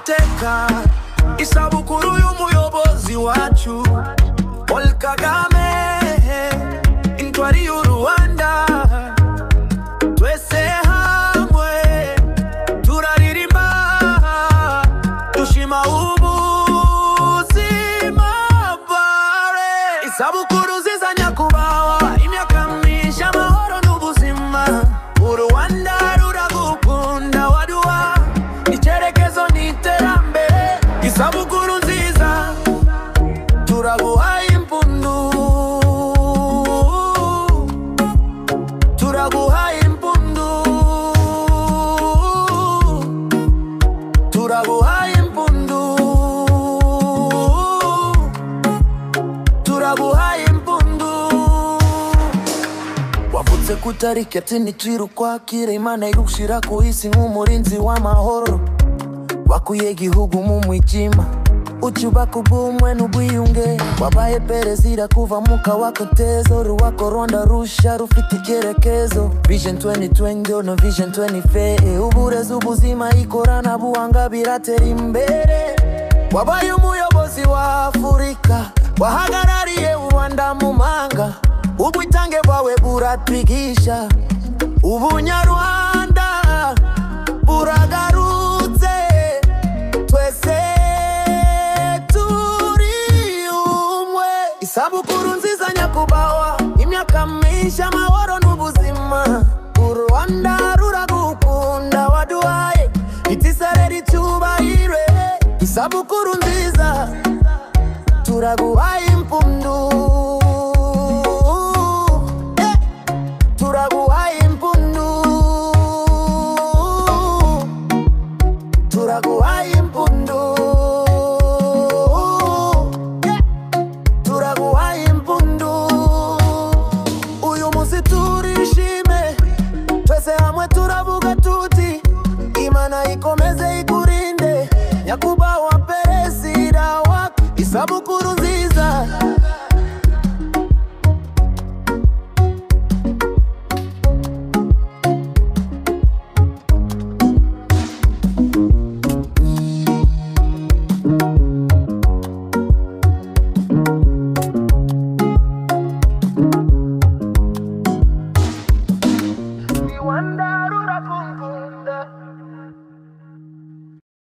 amateka isabukuru y'umuyobozi wacu Paul Kagame intwari y'u Rwanda twese hamwe turaririmba dushima ubuzima bwawe isabukuru nziza nyakubahwa imyaka myinshi amahoro n'ubuzima u Rwanda ruragukunda waduha icyerekezo n'iterambere isabukuru nziza turaguhaye impundu turaguhaye impundu turaguhaye impundu turaguhaye impundu wavutse ku tariki ati nitwirukwakire Imana irushira ku isi nk'umurinzi w'amahoro wakuye igihugu mu mwijima ucyubaka ubumwe n'ubwiyunge wabaye perezida kuva mu kawakotezo ruwako Rwanda rusha rufite icyerekezo Vision 2020 no Vision 2050 uburezi ubuzima ikoranabuhanga biratera imbere wabaye umuyobozi wa Afurika wahagarariye u Rwanda mu mahanga ubwitange bwawe buratwigisha ubunyarwanda buragarutse twese isabukuru nziza nyakubahwa imyaka myinshi amahoro n'ubuzima u Rwanda ruragukunda waduhaye itisareri icyubahiro isabukuru nziza turaguhaye